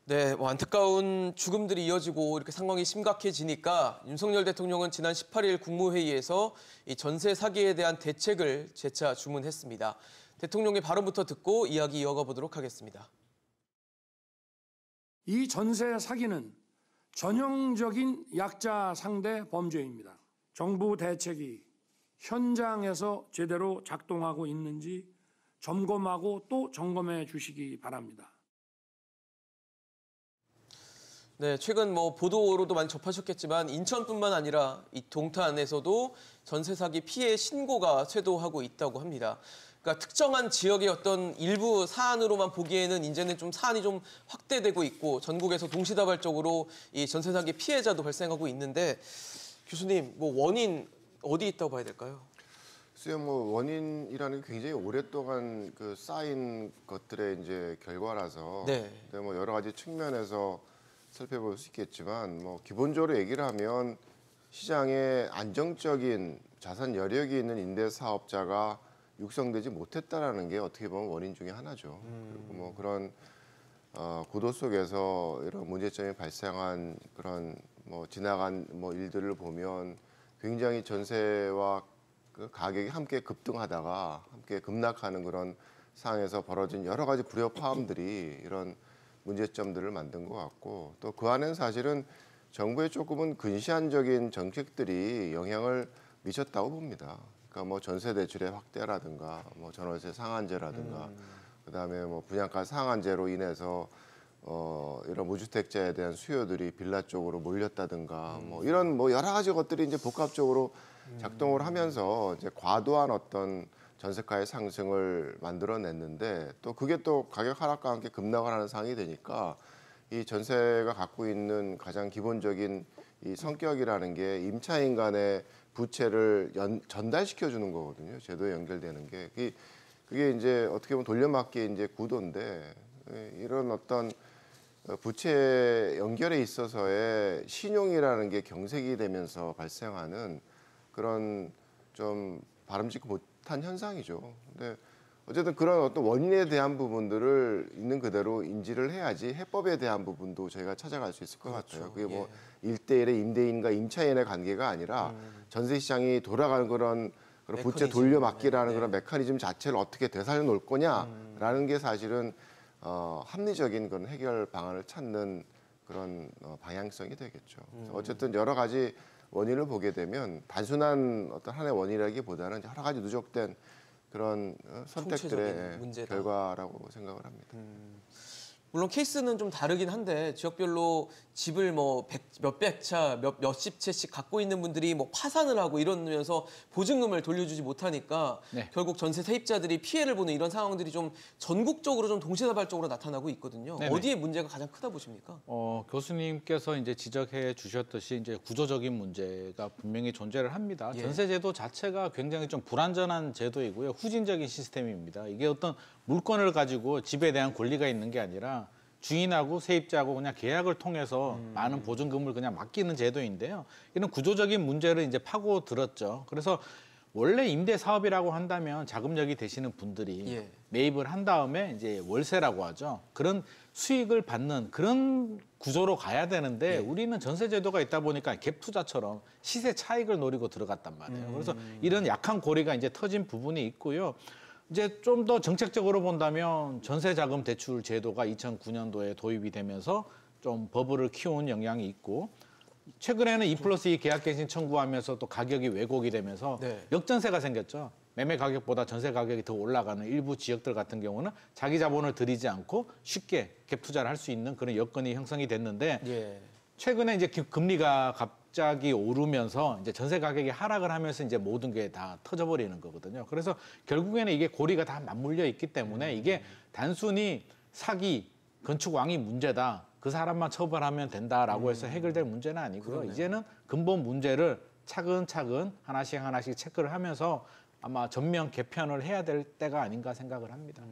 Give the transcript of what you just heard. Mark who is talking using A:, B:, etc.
A: 네, 안타까운 죽음들이 이어지고 이렇게 상황이 심각해지니까 윤석열 대통령은 지난 18일 국무회의에서 이 전세 사기에 대한 대책을 재차 주문했습니다. 대통령의 발언부터 듣고 이야기 이어가 보도록 하겠습니다.
B: 이 전세 사기는 전형적인 약자 상대 범죄입니다. 정부 대책이 현장에서 제대로 작동하고 있는지 점검하고 또 점검해 주시기 바랍니다.
A: 네, 최근 보도로도 많이 접하셨겠지만 인천뿐만 아니라 이 동탄에서도 전세 사기 피해 신고가 쇄도하고 있다고 합니다. 그러니까 특정한 지역의 어떤 일부 사안으로만 보기에는 이제는 좀 사안이 좀 확대되고 있고 전국에서 동시다발적으로 이 전세 사기 피해자도 발생하고 있는데 교수님, 원인 어디 있다고 봐야 될까요?
C: 글쎄요, 원인이라는 게 굉장히 오랫동안 쌓인 것들의 이제 결과라서
A: 네.
C: 여러 가지 측면에서 살펴볼 수 있겠지만 기본적으로 얘기를 하면 시장에 안정적인 자산 여력이 있는 임대 사업자가 육성되지 못했다라는 게 어떻게 보면 원인 중에 하나죠. 그리고 그런 구도 속에서 이런 문제점이 발생한 그런 지나간 일들을 보면 굉장히 전세와 그 가격이 함께 급등하다가 함께 급락하는 그런 상황에서 벌어진 여러 가지 불협화음들이 이런 문제점들을 만든 것 같고 또 그 안에는 사실은 정부의 조금은 근시안적인 정책들이 영향을 미쳤다고 봅니다. 그러니까 전세 대출의 확대라든가 전월세 상한제라든가 그다음에 분양가 상한제로 인해서 이런 무주택자에 대한 수요들이 빌라 쪽으로 몰렸다든가 이런 여러 가지 것들이 이제 복합적으로 작동을 하면서 이제 과도한 어떤 전세가의 상승을 만들어냈는데 또 그게 또 가격 하락과 함께 급락을 하는 상황이 되니까 이 전세가 갖고 있는 가장 기본적인 이 성격이라는 게 임차인 간의 부채를 전달시켜 주는 거거든요. 제도에 연결되는 게 그게 이제 어떻게 보면 돌려막기의 이제 구도인데 이런 어떤 부채 연결에 있어서의 신용이라는 게 경색이 되면서 발생하는 그런 좀 바람직히 못한 현상이죠. 근데 어쨌든 그런 어떤 원인에 대한 부분들을 있는 그대로 인지를 해야지 해법에 대한 부분도 저희가 찾아갈 수 있을 것 같아요. 그게 일대일의 임대인과 임차인의 관계가 아니라 전세 시장이 돌아가는 그런 부채 돌려막기라는 그런 메커니즘 자체를 어떻게 되살려 놓을 거냐라는 게 사실은 합리적인 그런 해결 방안을 찾는 그런 방향성이 되겠죠. 어쨌든 여러 가지 원인을 보게 되면 단순한 어떤 하나의 원인이라기보다는 여러 가지 누적된 그런 선택들의 결과라고 생각을 합니다.
A: 물론 케이스는 좀 다르긴 한데 지역별로 집을 몇백 채, 몇십 채씩 갖고 있는 분들이 파산을 하고 이러면서 보증금을 돌려주지 못하니까 결국 전세 세입자들이 피해를 보는 이런 상황들이 좀 전국적으로 좀 동시다발적으로 나타나고 있거든요. 네네. 어디에 문제가 가장 크다 보십니까?
D: 교수님께서 이제 지적해 주셨듯이 이제 구조적인 문제가 분명히 존재를 합니다. 전세제도 자체가 굉장히 좀 불완전한 제도이고요. 후진적인 시스템입니다. 이게 어떤 물건을 가지고 집에 대한 권리가 있는 게 아니라 주인하고 세입자하고 그냥 계약을 통해서 많은 보증금을 그냥 맡기는 제도인데요. 이런 구조적인 문제를 이제 파고들었죠. 그래서 원래 임대 사업이라고 한다면 자금력이 되시는 분들이 매입을 한 다음에 이제 월세라고 하죠. 그런 수익을 받는 그런 구조로 가야 되는데 우리는 전세 제도가 있다 보니까 갭 투자처럼 시세 차익을 노리고 들어갔단 말이에요. 그래서 이런 약한 고리가 이제 터진 부분이 있고요. 이제 좀 더 정책적으로 본다면 전세자금 대출 제도가 2009년도에 도입이 되면서 좀 버블을 키운 영향이 있고 최근에는 2+2 계약갱신 청구하면서 또 가격이 왜곡이 되면서 역전세가 생겼죠. 매매 가격보다 전세 가격이 더 올라가는 일부 지역들 같은 경우는 자기 자본을 들이지 않고 쉽게 갭 투자를 할 수 있는 그런 여건이 형성이 됐는데 최근에 이제 금리가 갑자기 오르면서 이제 전세 가격이 하락을 하면서 이제 모든 게 다 터져버리는 거거든요. 그래서 결국에는 이게 고리가 다 맞물려 있기 때문에 이게 단순히 사기, 건축왕이 문제다. 그 사람만 처벌하면 된다라고 해서 해결될 문제는 아니고요. 그러네요. 이제는 근본 문제를 차근차근 하나씩 체크를 하면서 아마 전면 개편을 해야 될 때가 아닌가 생각을 합니다.